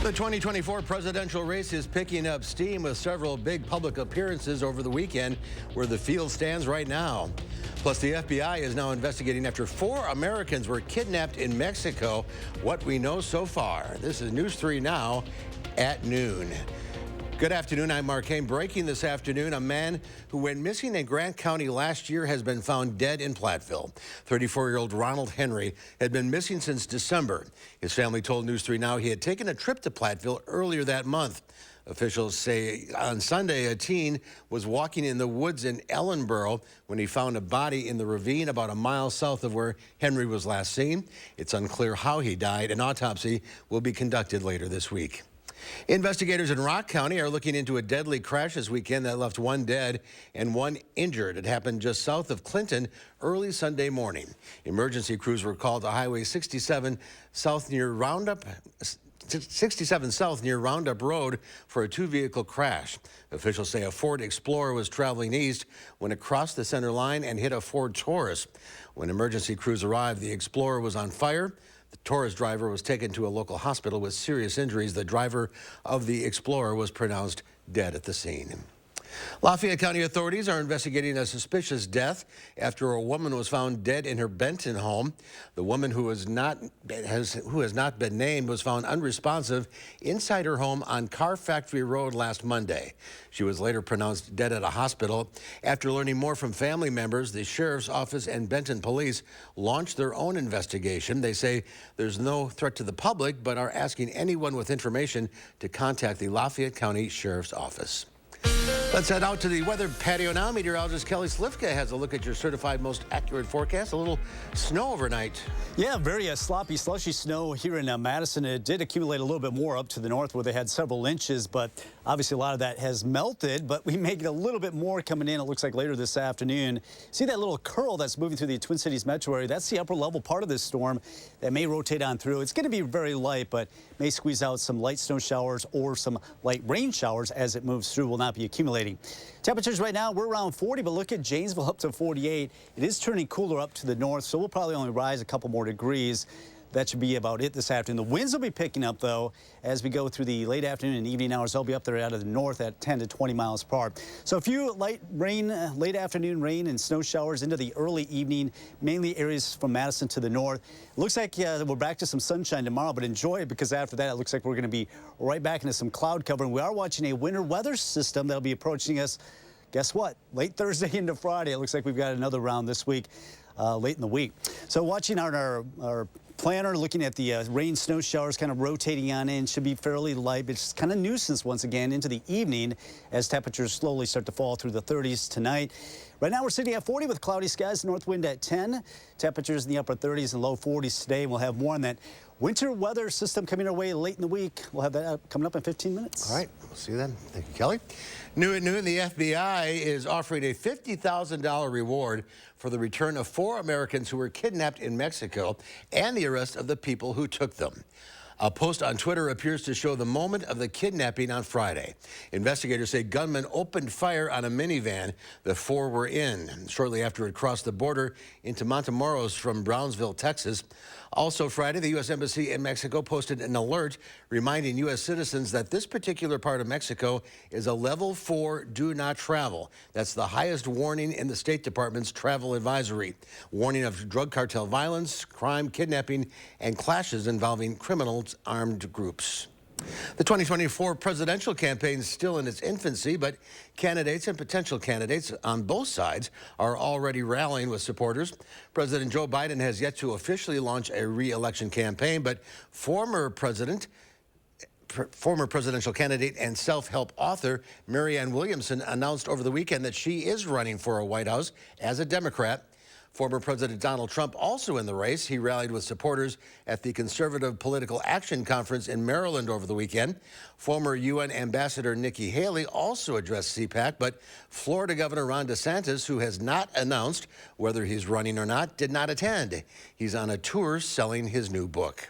The 2024 presidential race is picking up steam with several big public appearances over the weekend where the field stands right now. Plus, the FBI is now investigating after 4 Americans were kidnapped in Mexico. What we know so far. This is News 3 Now at noon. Good afternoon, I'm Mark Hain. Breaking this afternoon, a man who went missing in Grant County last year has been found dead in Platteville. 34-year-old Ronald Henry had been missing since December. His family told News 3 Now he had taken a trip to Platteville earlier that month. Officials say on Sunday a teen was walking in the woods in Ellenboro when he found a body in the ravine about a mile south of where Henry was last seen. It's unclear how he died. An autopsy will be conducted later this week. Investigators in Rock County are looking into a deadly crash this weekend that left 1 dead and 1 injured. It happened just south of Clinton early Sunday morning. Emergency crews were called to Highway 67 south near Roundup Road for a 2-vehicle crash. Officials say a Ford Explorer was traveling east when it crossed the center line and hit a Ford Taurus. When emergency crews arrived, the Explorer was on fire. The Taurus driver was taken to a local hospital with serious injuries. The driver of the Explorer was pronounced dead at the scene. Lafayette County authorities are investigating a suspicious death after a woman was found dead in her Benton home. The woman who has not been named was found unresponsive inside her home on Car Factory Road last Monday. She was later pronounced dead at a hospital. After learning more from family members, the sheriff's office and Benton police launched their own investigation. They say there's no threat to the public, but are asking anyone with information to contact the Lafayette County Sheriff's Office. Let's head out to the weather patio now. Meteorologist Kelly Slifka has a look at your certified most accurate forecast. A little snow overnight. Yeah, very sloppy, slushy snow here in Madison. It did accumulate a little bit more up to the north where they had several inches, but obviously a lot of that has melted, but we may get a little bit more coming in, it looks like, later this afternoon. See that little curl that's moving through the Twin Cities metro area? That's the upper level part of this storm that may rotate on through. It's going to be very light, but may squeeze out some light snow showers or some light rain showers as it moves through. Will not be accumulating. Temperatures right now, we're around 40, but look at Janesville up to 48. It is turning cooler up to the north, so we'll probably only rise a couple more degrees. That should be about it this afternoon. The winds will be picking up, though, as we go through the late afternoon and evening hours. They'll be up there out of the north at 10 to 20 miles per hour. So a few light rain, late afternoon rain and snow showers into the early evening, mainly areas from Madison to the north. It looks like we're back to some sunshine tomorrow, but enjoy it because after that, it looks like we're going to be right back into some cloud cover. And we are watching a winter weather system that'll be approaching us. Guess what? Late Thursday into Friday. It looks like we've got another round this week, late in the week. So watching our planner, looking at the rain, snow showers kind of rotating on in, should be fairly light, but it's kind of nuisance once again into the evening as temperatures slowly start to fall through the 30s tonight. Right now we're sitting at 40 with cloudy skies, north wind at 10. Temperatures in the upper 30s and low 40s today. We'll have more on that winter weather system coming our way late in the week. We'll have that coming up in 15 minutes. All right, we'll see you then. Thank you, Kelly. New at noon, the FBI is offering a $50,000 reward for the return of 4 Americans who were kidnapped in Mexico and the arrest of the people who took them. A post on Twitter appears to show the moment of the kidnapping on Friday. Investigators say gunmen opened fire on a minivan the 4 were in shortly after it crossed the border into Matamoros from Brownsville, Texas. Also Friday, the U.S. Embassy in Mexico posted an alert reminding U.S. citizens that this particular part of Mexico is a level 4 do not travel. That's the highest warning in the State Department's travel advisory. Warning of drug cartel violence, crime, kidnapping, and clashes involving criminals, armed groups. The 2024 presidential campaign is still in its infancy, but candidates and potential candidates on both sides are already rallying with supporters. President Joe Biden has yet to officially launch a re-election campaign, but former presidential candidate and self-help author Marianne Williamson announced over the weekend that she is running for a White House as a Democrat. Former President Donald Trump also in the race. He rallied with supporters at the Conservative Political Action Conference in Maryland over the weekend. Former UN Ambassador Nikki Haley also addressed CPAC, but Florida Governor Ron DeSantis, who has not announced whether he's running or not, did not attend. He's on a tour selling his new book.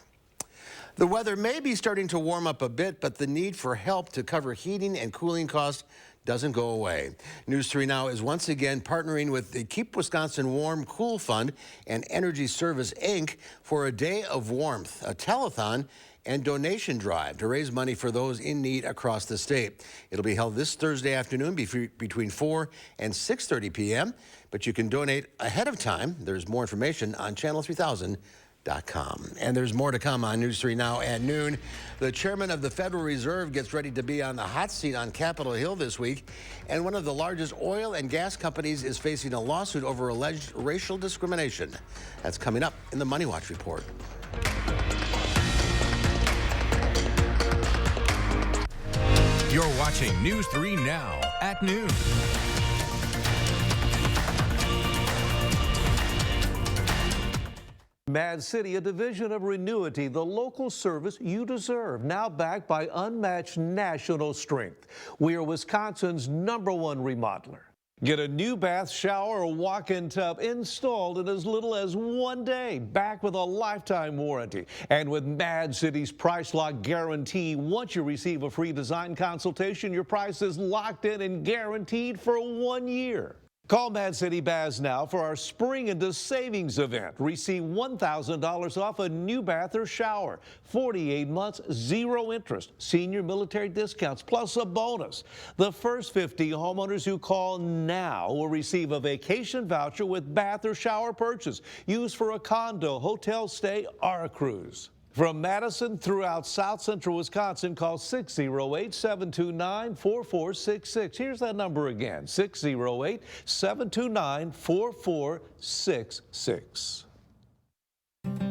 The weather may be starting to warm up a bit, but the need for help to cover heating and cooling costs doesn't go away. News 3 Now is once again partnering with the Keep Wisconsin Warm Cool Fund and Energy Service, Inc. for a day of warmth, a telethon, and donation drive to raise money for those in need across the state. It'll be held this Thursday afternoon between 4 and 6:30 p.m., but you can donate ahead of time. There's more information on channel3000.com. And there's more to come on News 3 Now at noon. The chairman of the Federal Reserve gets ready to be on the hot seat on Capitol Hill this week, and one of the largest oil and gas companies is facing a lawsuit over alleged racial discrimination. That's coming up in the Money Watch report. You're watching News 3 Now at noon. Mad City, a division of Renewity, the local service you deserve, now backed by unmatched national strength. We are Wisconsin's #1 remodeler. Get a new bath, shower, or walk-in tub installed in as little as 1 day, back with a lifetime warranty. And with Mad City's price lock guarantee, once you receive a free design consultation, your price is locked in and guaranteed for 1 year. Call Mad City Baz now for our Spring into Savings event. Receive $1,000 off a new bath or shower. 48 months, 0 interest. Senior military discounts, plus a bonus. The first 50 homeowners who call now will receive a vacation voucher with bath or shower purchase. Used for a condo, hotel stay, or a cruise. From Madison throughout South Central Wisconsin, call 608-729-4466. Here's that number again, 608-729-4466.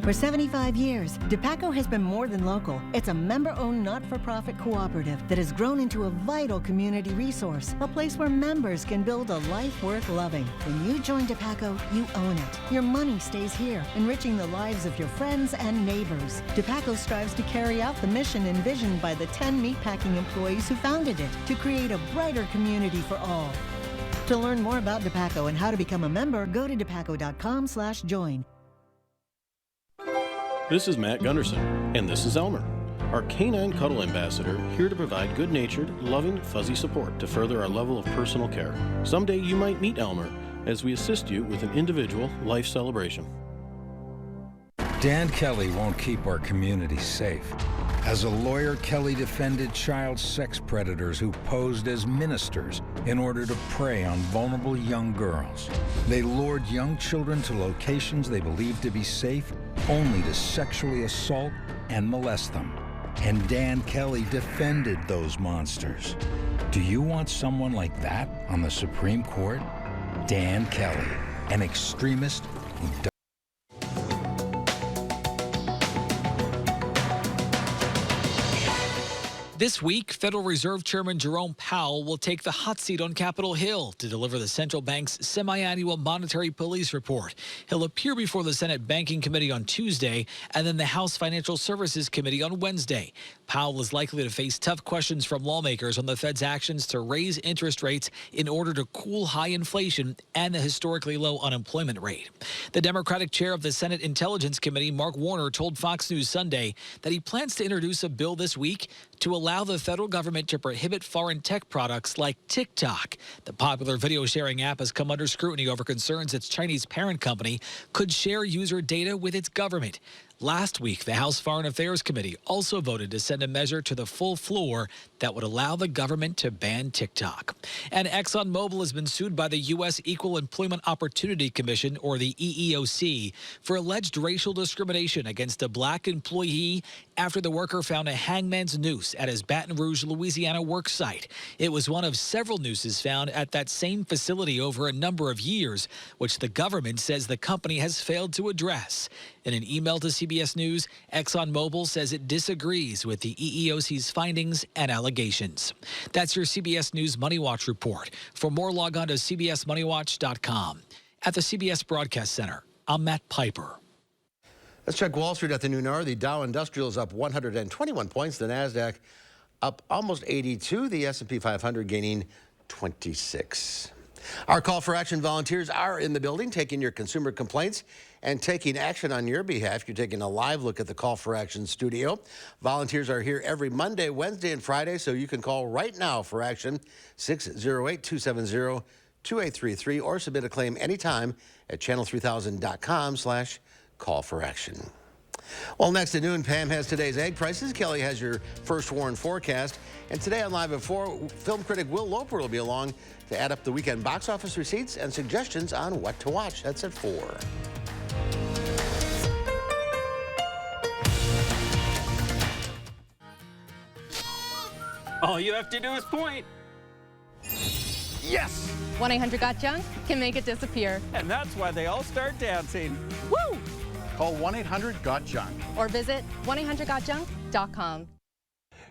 For 75 years, DePaco has been more than local. It's a member-owned not-for-profit cooperative that has grown into a vital community resource, a place where members can build a life worth loving. When you join DePaco, you own it. Your money stays here, enriching the lives of your friends and neighbors. DePaco strives to carry out the mission envisioned by the 10 meatpacking employees who founded it, to create a brighter community for all. To learn more about DePaco and how to become a member, go to depaco.com/join. This is Matt Gunderson, and this is Elmer, our canine cuddle ambassador, here to provide good-natured, loving, fuzzy support to further our level of personal care. Someday you might meet Elmer as we assist you with an individual life celebration. Dan Kelly won't keep our community safe. As a lawyer, Kelly defended child sex predators who posed as ministers in order to prey on vulnerable young girls. They lured young children to locations they believed to be safe, only to sexually assault and molest them. And Dan Kelly defended those monsters. Do you want someone like that on the Supreme Court? Dan Kelly, an extremist who This week, Federal Reserve Chairman Jerome Powell will take the hot seat on Capitol Hill to deliver the central bank's semi-annual monetary police report. He'll appear before the Senate Banking Committee on Tuesday and then the House Financial Services Committee on Wednesday. Powell is likely to face tough questions from lawmakers on the Fed's actions to raise interest rates in order to cool high inflation and the historically low unemployment rate. The Democratic chair of the Senate Intelligence Committee, Mark Warner, told Fox News Sunday that he plans to introduce a bill this week to allow the federal government to prohibit foreign tech products like TikTok. The popular video sharing app has come under scrutiny over concerns its Chinese parent company could share user data with its government. Last week, the House Foreign Affairs Committee also voted to send a measure to the full floor that would allow the government to ban TikTok. And ExxonMobil has been sued by the U.S. Equal Employment Opportunity Commission, or the EEOC, for alleged racial discrimination against a black employee after the worker found a hangman's noose at his Baton Rouge, Louisiana work site. It was one of several nooses found at that same facility over a number of years, which the government says the company has failed to address. In an email to CBS News, ExxonMobil says it disagrees with the EEOC's findings and allegations. That's your CBS News Money Watch report. For more, log on to cbsmoneywatch.com. At the CBS Broadcast Center, I'm Matt Piper. Let's check Wall Street at the noon hour. The Dow Industrial is up 121 points. The NASDAQ up almost 82. The S&P 500 gaining 26. Our call for action volunteers are in the building taking your consumer complaints and taking action on your behalf. You're taking a live look at the Call for Action studio. Volunteers are here every Monday, Wednesday, and Friday, so you can call right now for action, 608-270-2833, or submit a claim anytime at channel3000.com/call-for-action. Well, next at noon, Pam has today's egg prices. Kelly has your first warn forecast. And today on Live at 4, film critic Will Loper will be along to add up the weekend box office receipts and suggestions on what to watch. That's at 4. All you have to do is point. Yes! 1-800-GOT-JUNK can make it disappear. And that's why they all start dancing. Woo! Call 1-800-GOT-JUNK. Or visit 1-800-GOT-JUNK.com.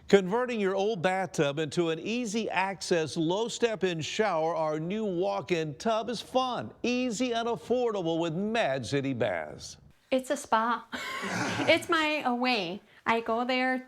Converting your old bathtub into an easy access, low step-in shower, our new walk-in tub is fun, easy and affordable with Mad City Baths. It's a spa. It's my way. I go there,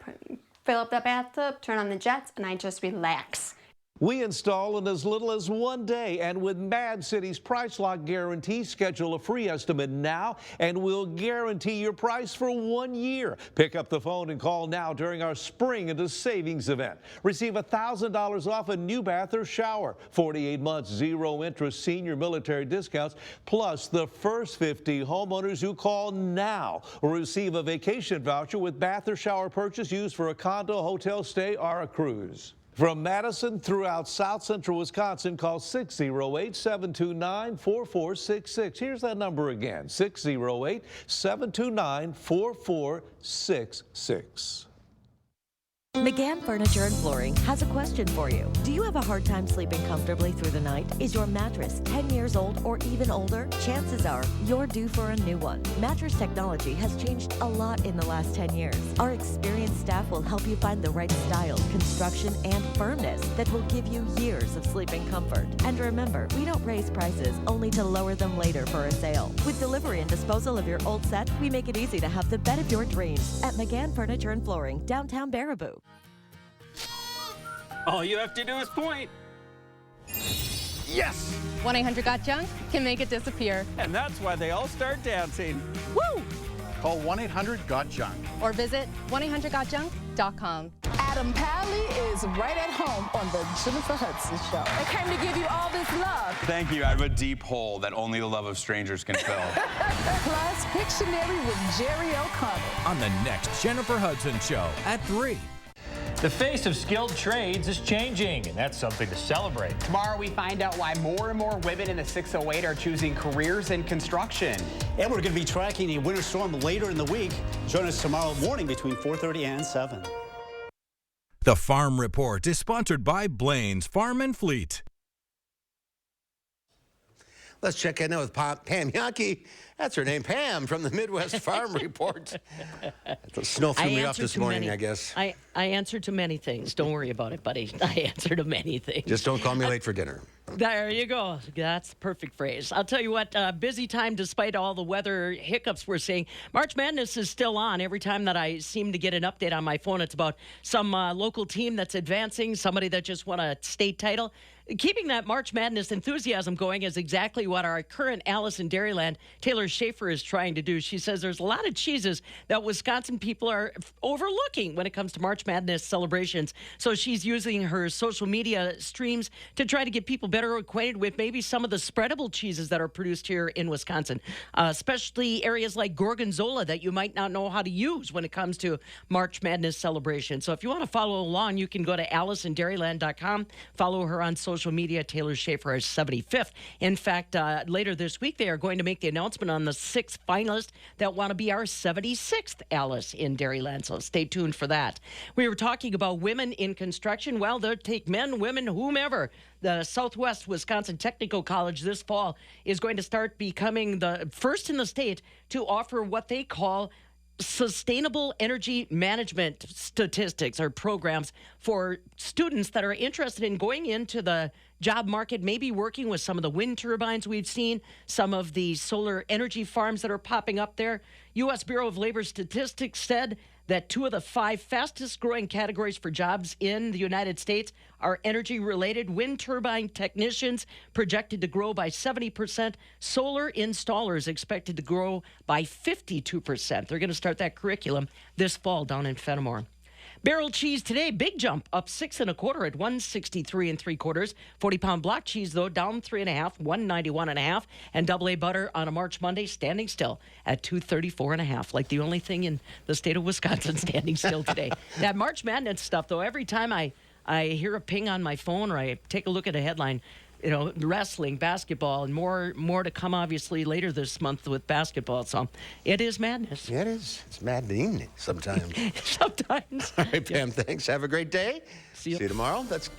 fill up the bathtub, turn on the jets, and I just relax. We install in as little as 1 day, and with Mad City's Price Lock Guarantee, schedule a free estimate now, and we'll guarantee your price for 1 year. Pick up the phone and call now during our Spring into Savings event. Receive $1,000 off a new bath or shower, 48 months, 0 interest senior military discounts, plus the first 50 homeowners who call now will receive a vacation voucher with bath or shower purchase used for a condo, hotel stay, or a cruise. From Madison throughout South Central Wisconsin, call 608-729-4466. Here's that number again, 608-729-4466. McGann Furniture and Flooring has a question for you. Do you have a hard time sleeping comfortably through the night? Is your mattress 10 years old or even older? Chances are you're due for a new one. Mattress technology has changed a lot in the last 10 years. Our experienced staff will help you find the right style, construction, and firmness that will give you years of sleeping comfort. And remember, we don't raise prices only to lower them later for a sale. With delivery and disposal of your old set, we make it easy to have the bed of your dreams at McGann Furniture and Flooring, downtown Baraboo. All you have to do is point. Yes! 1-800-GOT-JUNK can make it disappear. And that's why they all start dancing. Woo! Call 1-800-GOT-JUNK. Or visit 1-800-GOT-JUNK.com. Adam Pally is right at home on the Jennifer Hudson Show. I came to give you all this love. Thank you. I have a deep hole that only the love of strangers can fill. Plus, Pictionary with Jerry O'Connell. On the next Jennifer Hudson Show at 3. The face of skilled trades is changing, and that's something to celebrate. Tomorrow we find out why more and more women in the 608 are choosing careers in construction. And we're going to be tracking a winter storm later in the week. Join us tomorrow morning between 4:30 and 7. The Farm Report is sponsored by Blaine's Farm and Fleet. Let's check in now with Pam Yankee. That's her name, Pam, from the Midwest Farm Report. The snow threw me off this morning, I guess. I answer to many things. Don't worry about it, buddy. I answer to many things. Just don't call me late for dinner. There you go. That's the perfect phrase. I'll tell you what, busy time despite all the weather hiccups we're seeing. March Madness is still on. Every time that I seem to get an update on my phone, it's about some local team that's advancing, somebody that just won a state title. Keeping that March Madness enthusiasm going is exactly what our current Alice in Dairyland, Taylor Schaefer, is trying to do. She says there's a lot of cheeses that Wisconsin people are overlooking when it comes to March Madness celebrations. So she's using her social media streams to try to get people better acquainted with maybe some of the spreadable cheeses that are produced here in Wisconsin, especially areas like Gorgonzola that you might not know how to use when it comes to March Madness celebration. So if you want to follow along, you can go to AliceInDairyland.com, follow her on social media. Taylor Schaefer is 75th. In fact, later this week, they are going to make the announcement on the 6 finalists that want to be our 76th Alice in Dairyland. So stay tuned for that. We were talking about women in construction. Well, they'll take men, women, whomever. The Southwest Wisconsin Technical College this fall is going to start becoming the first in the state to offer what they call sustainable energy management statistics or programs for students that are interested in going into the job market, maybe working with some of the wind turbines we've seen, some of the solar energy farms that are popping up there. U.S. Bureau of Labor Statistics said that 2 of the 5 fastest growing categories for jobs in the United States are energy related. Wind turbine technicians projected to grow by 70%. Solar installers expected to grow by 52%. They're going to start that curriculum this fall down in Fenimore. Barrel cheese today, big jump, up 6 1/4 at 163 3/4. 40-pound block cheese, though, down 3 1/2, 191 1/2. And double A butter on a March Monday, standing still at 234 1/2. Like the only thing in the state of Wisconsin standing still today. That March Madness stuff, though, every time I hear a ping on my phone or I take a look at a headline, wrestling, basketball, and more to come, obviously, later this month with basketball. So it is madness. Yeah, it is. It's maddening sometimes. Sometimes. All right, Pam, thanks. Have a great day. See you tomorrow. Let's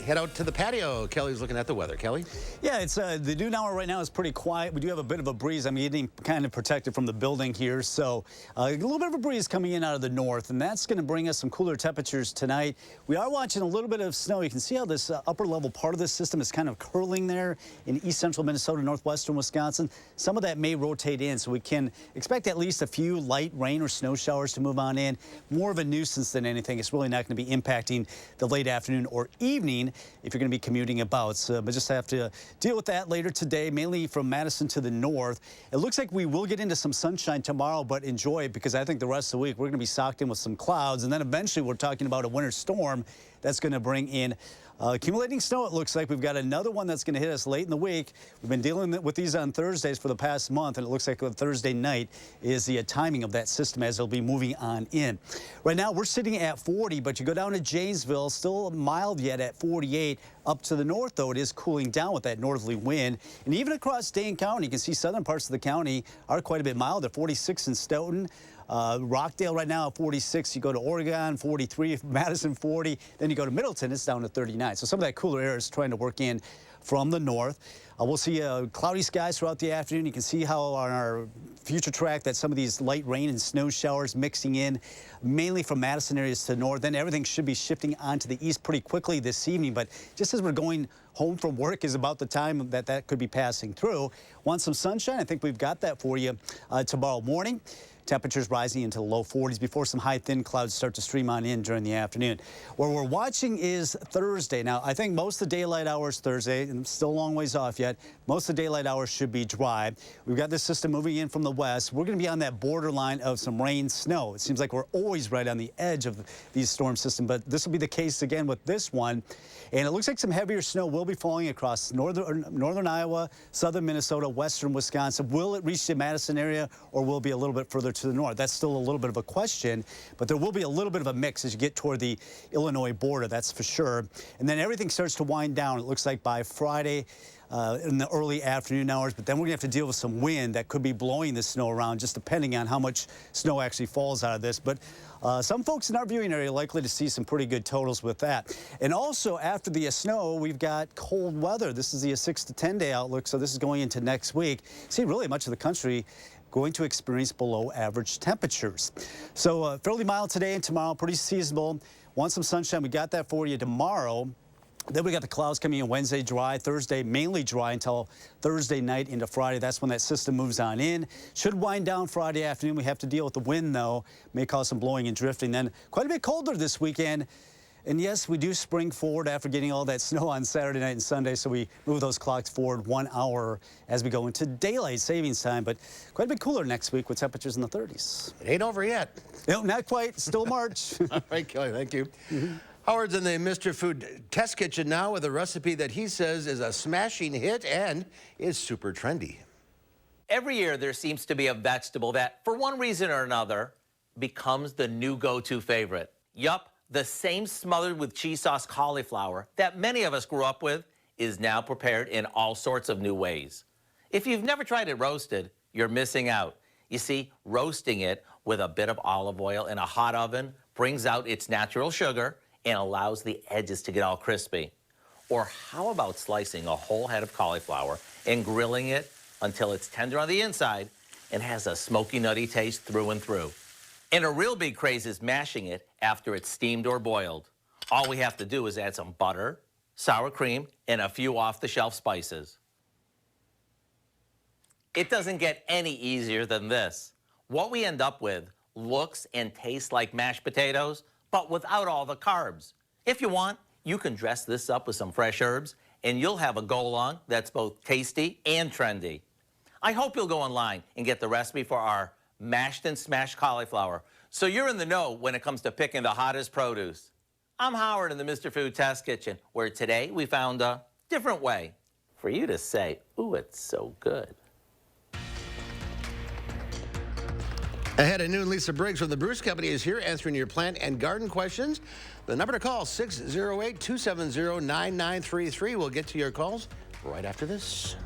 head out to the patio. Kelly's looking at the weather. Kelly? Yeah, it's the noon hour right now is pretty quiet. We do have a bit of a breeze. I'm getting kind of protected from the building here, so a little bit of a breeze coming in out of the north, and that's going to bring us some cooler temperatures tonight. We are watching a little bit of snow. You can see how this upper level part of this system is kind of curling there in east central Minnesota, northwestern Wisconsin. Some of that may rotate in, so we can expect at least a few light rain or snow showers to move on in. More of a nuisance than anything. It's really not going to be impacting the late afternoon or evening if you're going to be commuting about. But just have to deal with that later today, mainly from Madison to the north. It looks like we will get into some sunshine tomorrow, but enjoy it because I think the rest of the week we're going to be socked in with some clouds. And then eventually we're talking about a winter storm that's going to bring in accumulating snow. It looks like we've got another one that's going to hit us late in the week. We've been dealing with these on Thursdays for the past month, and it looks like Thursday night is the timing of that system as it'll be moving on in. Right now we're sitting at 40, but you go down to Janesville, still mild yet at 48. Up to the north, though, it is cooling down with that northerly wind. And even across Dane County, you can see southern parts of the county are quite a bit milder. 46 in Stoughton. Rockdale right now at 46. You go to Oregon, 43. Madison, 40. Then you go to Middleton, it's down to 39. So some of that cooler air is trying to work in from the north. We'll see cloudy skies throughout the afternoon. You can see how on our future track that some of these light rain and snow showers mixing in, mainly from Madison areas to the north. Then everything should be shifting onto the east pretty quickly this evening. But just as we're going home from work is about the time that could be passing through. Want some sunshine? I think we've got that for you tomorrow morning. Temperatures rising into the low 40s before some high thin clouds start to stream on in during the afternoon. Where we're watching is Thursday. Now, I think most of the daylight hours Thursday, and still a long ways off yet, most of the daylight hours should be dry. We've got this system moving in from the west. We're going to be on that borderline of some rain, snow. It seems like we're always right on the edge of these storm systems, but this will be the case again with this one. And it looks like some heavier snow will be falling across northern Iowa, southern Minnesota, western Wisconsin. Will it reach the Madison area, or will it be a little bit further to the north? That's still a little bit of a question, but there will be a little bit of a mix as you get toward the Illinois border, that's for sure. And then everything starts to wind down, it looks like, by Friday in the early afternoon hours, but then we're going to have to deal with some wind that could be blowing the snow around, just depending on how much snow actually falls out of this. But some folks in our viewing area are likely to see some pretty good totals with that. And also, after the snow, we've got cold weather. This is the 6 to 10 day outlook, so this is going into next week. See, really much of the country going to experience below average temperatures. So fairly mild today and tomorrow, pretty seasonable. Want some sunshine? We got that for you tomorrow. Then we got the clouds coming in Wednesday, dry. Thursday, mainly dry until Thursday night into Friday. That's when that system moves on in. Should wind down Friday afternoon. We have to deal with the wind, though. May cause some blowing and drifting. Then quite a bit colder this weekend. And yes, we do spring forward after getting all that snow on Saturday night and Sunday, so we move those clocks forward 1 hour as we go into daylight savings time. But quite a bit cooler next week with temperatures in the 30s. It ain't over yet. No, not quite. Still March. All right, Kelly, thank you. Howard's in the Mr. Food test kitchen now with a recipe that he says is a smashing hit and is super trendy. Every year there seems to be a vegetable that, for one reason or another, becomes the new go-to favorite. Yup, the same smothered with cheese sauce cauliflower that many of us grew up with is now prepared in all sorts of new ways. If you've never tried it roasted, you're missing out. You see, roasting it with a bit of olive oil in a hot oven brings out its natural sugar and allows the edges to get all crispy. Or how about slicing a whole head of cauliflower and grilling it until it's tender on the inside and has a smoky, nutty taste through and through. And a real big craze is mashing it after it's steamed or boiled. All we have to do is add some butter, sour cream, and a few off-the-shelf spices. It doesn't get any easier than this. What we end up with looks and tastes like mashed potatoes, but without all the carbs. If you want, you can dress this up with some fresh herbs, and you'll have a go-along that's both tasty and trendy. I hope you'll go online and get the recipe for our mashed and smashed cauliflower, so you're in the know when it comes to picking the hottest produce. I'm Howard in the Mr. Food Test Kitchen, where today we found a different way for you to say, ooh, it's so good. Ahead at noon, Lisa Briggs from the Bruce Company is here answering your plant and garden questions. The number to call, 608-270-9933. We'll get to your calls right after this.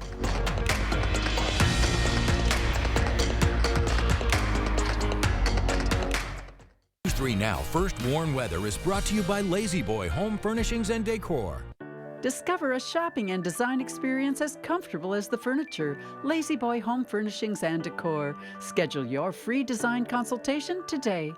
News 3 Now First Warn Weather is brought to you by Lazy Boy Home Furnishings and Decor. Discover a shopping and design experience as comfortable as the furniture. Lazy Boy Home Furnishings and Decor. Schedule your free design consultation today.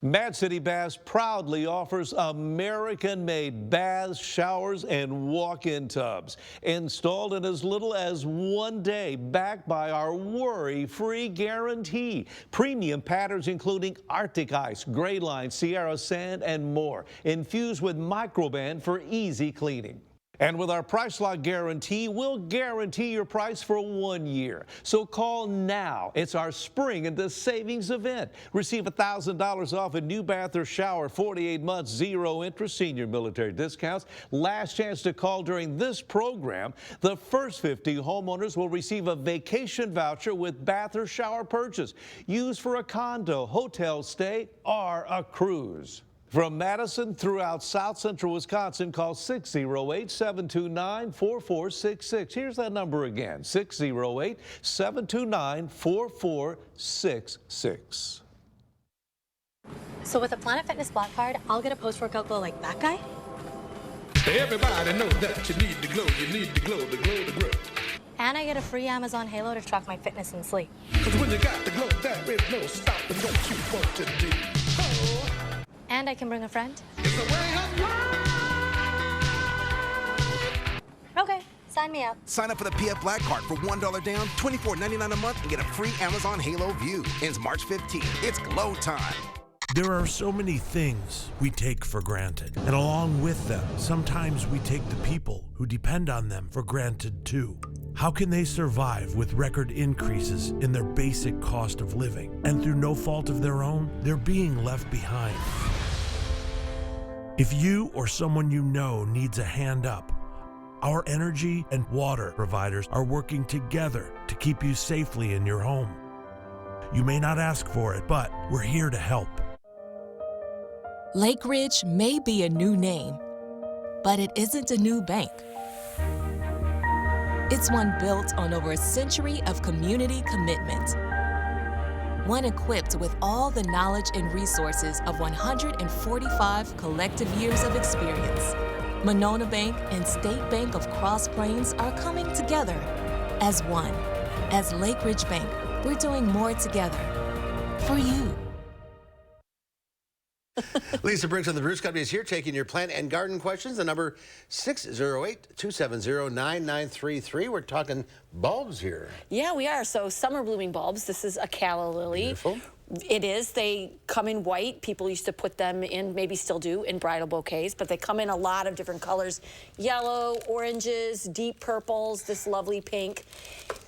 Mad City Baths proudly offers American-made baths, showers, and walk-in tubs. Installed in as little as 1 day, backed by our worry-free guarantee. Premium patterns including Arctic Ice, Gray Line, Sierra Sand, and more. Infused with Microban for easy cleaning. And with our price lock guarantee, we'll guarantee your price for 1 year. So call now. It's our spring into savings event. Receive $1,000 off a new bath or shower, 48 months, 0 interest, senior military discounts. Last chance to call during this program. The first 50 homeowners will receive a vacation voucher with bath or shower purchase. Used for a condo, hotel stay, or a cruise. From Madison throughout South Central Wisconsin, call 608-729-4466. Here's that number again, 608-729-4466. So with a Planet Fitness Black Card, I'll get a post-workout glow like that guy? Everybody knows that you need the glow, the glow, the glow. And I get a free Amazon Halo to track my fitness and sleep. Because when you got the glow, there is no stopping what you want to do. Oh. And I can bring a friend. It's a way of life. Okay, sign me up. Sign up for the PF Black Card for $1 down, $24.99 a month, and get a free Amazon Halo View. Ends March 15th. It's glow time. There are so many things we take for granted, and along with them, sometimes we take the people who depend on them for granted too. How can they survive with record increases in their basic cost of living? And through no fault of their own, they're being left behind. If you or someone you know needs a hand up, our energy and water providers are working together to keep you safely in your home. You may not ask for it, but we're here to help. Lake Ridge may be a new name, but it isn't a new bank. It's one built on over a century of community commitment. One equipped with all the knowledge and resources of 145 collective years of experience. Monona Bank and State Bank of Cross Plains are coming together as one. As Lake Ridge Bank, we're doing more together for you. Lisa Briggs of the Bruce Company is here taking your plant and garden questions. The number 608-270-9933. We're talking bulbs here. Yeah, we are. So summer blooming bulbs. This is a calla lily. Beautiful. It is. They come in white. People used to put them in, maybe still do, in bridal bouquets, but they come in a lot of different colors. Yellow, oranges, deep purples, this lovely pink.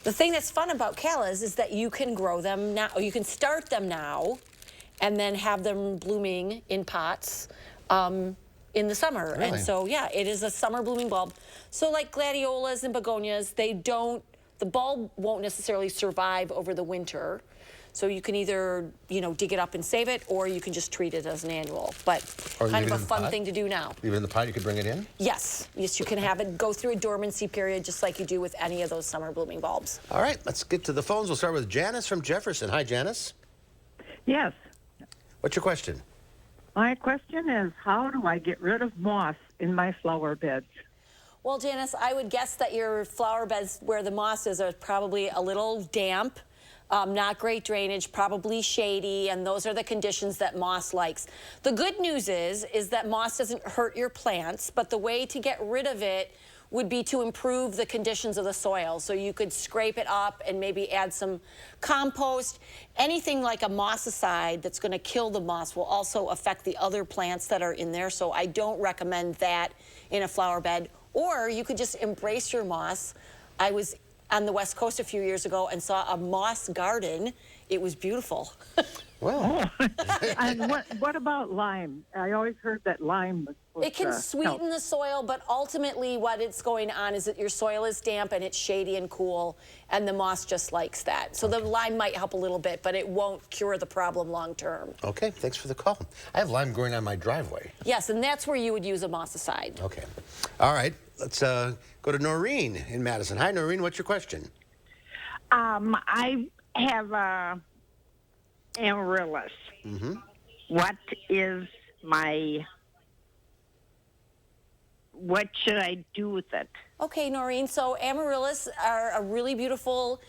The thing that's fun about callas is that you can grow them now. You can start them now and then have them blooming in pots in the summer. Really? And so, yeah, it is a summer blooming bulb. So like gladiolas and begonias, the bulb won't necessarily survive over the winter. So you can either, dig it up and save it, or you can just treat it as an annual. But kind of a fun thing to do now. Leave it in the pot, you could bring it in? Yes, you can have it go through a dormancy period just like you do with any of those summer blooming bulbs. All right, let's get to the phones. We'll start with Janice from Jefferson. Hi, Janice. Yes. What's your question? My question is, how do I get rid of moss in my flower beds? Well, Janice, I would guess that your flower beds where the moss is are probably a little damp, not great drainage, probably shady, and those are the conditions that moss likes. The good news is that moss doesn't hurt your plants, but the way to get rid of it would be to improve the conditions of the soil. So you could scrape it up and maybe add some compost. Anything like a mossicide that's going to kill the moss will also affect the other plants that are in there. So I don't recommend that in a flower bed. Or you could just embrace your moss. I was on the West Coast a few years ago and saw a moss garden. It was beautiful. Well, and what about lime? I always heard that lime was it can sweeten the soil, but ultimately what it's going on is that your soil is damp and it's shady and cool, and the moss just likes that. So the lime might help a little bit, but it won't cure the problem long term. Okay, thanks for the call. I have lime growing on my driveway. Yes, and that's where you would use a mossicide. Okay. All right, let's go to Noreen in Madison. Hi, Noreen, what's your question? I have amaryllis. What should I do with it? Okay, Noreen, so amaryllis are a really beautiful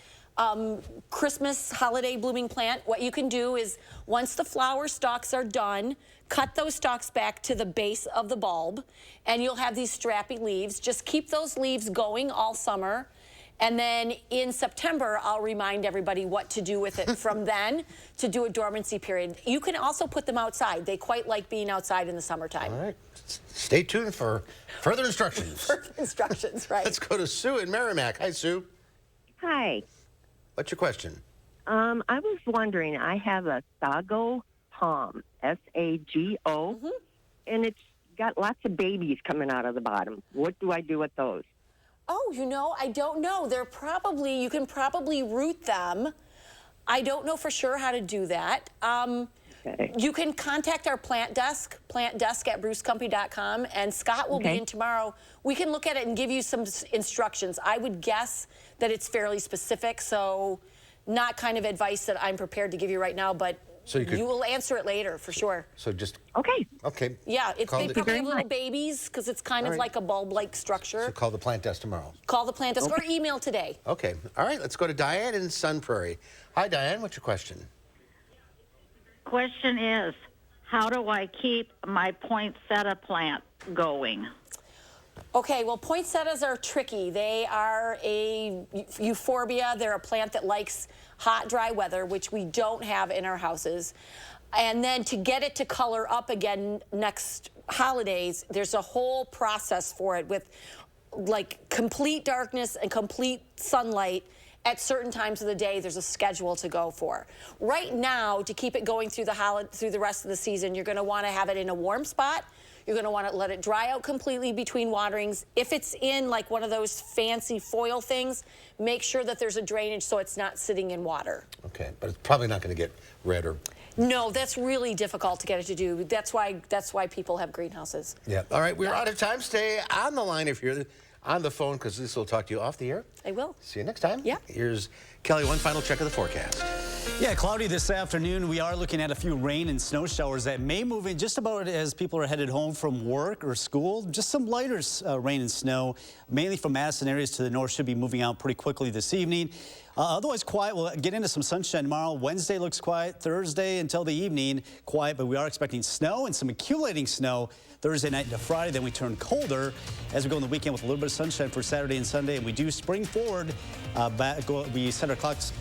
Christmas holiday blooming plant. What you can do is once the flower stalks are done, cut those stalks back to the base of the bulb, and you'll have these strappy leaves. Just keep those leaves going all summer. And then in September, I'll remind everybody what to do with it from then to do a dormancy period. You can also put them outside. They quite like being outside in the summertime. All right. Stay tuned for further instructions. Further instructions, right. Let's go to Sue in Merrimack. Hi, Sue. Hi. What's your question? I was wondering, I have a sago palm, S-A-G-O, and it's got lots of babies coming out of the bottom. What do I do with those? Oh, you know, I don't know. You can probably root them. I don't know for sure how to do that. Okay. You can contact our plant desk at brucecompany.com, and Scott will be in tomorrow. We can look at it and give you some instructions. I would guess that it's fairly specific, so not kind of advice that I'm prepared to give you right now, but you will answer it later for sure. So just... Okay. Okay. Yeah, they probably have little babies because it's kind of like a bulb-like structure. So call the plant desk tomorrow. Call the plant desk or email today. Okay. All right, let's go to Diane in Sun Prairie. Hi, Diane. What's your question? Question is, how do I keep my poinsettia plant going? Okay, well, poinsettias are tricky. They are a euphorbia. They're a plant that likes hot, dry weather, which we don't have in our houses. And then to get it to color up again next holidays, there's a whole process for it with like complete darkness and complete sunlight. At certain times of the day, there's a schedule to go for. Right now, to keep it going through the rest of the season, you're going to want to have it in a warm spot. You're going to want to let it dry out completely between waterings. If it's in like one of those fancy foil things, make sure that there's a drainage so it's not sitting in water. Okay, but it's probably not going to get red or... No, that's really difficult to get it to do. That's why people have greenhouses. Yeah. All right, we're out of time. Stay on the line if you're on the phone, because this will talk to you off the air. I will. See you next time. Yeah. Here's Kelly, one final check of the forecast. Yeah, cloudy this afternoon. We are looking at a few rain and snow showers that may move in just about as people are headed home from work or school. Just some lighter rain and snow, mainly from Madison areas to the north, should be moving out pretty quickly this evening. Otherwise quiet. We'll get into some sunshine tomorrow. Wednesday looks quiet. Thursday until the evening, quiet, but we are expecting snow and some accumulating snow Thursday night into Friday. Then we turn colder as we go in the weekend with a little bit of sunshine for Saturday and Sunday. And we do spring forward. We set our clocks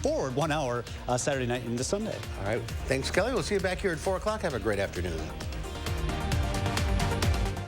forward 1 hour Saturday night into Sunday. All right. Thanks, Kelly. We'll see you back here at 4 o'clock. Have a great afternoon.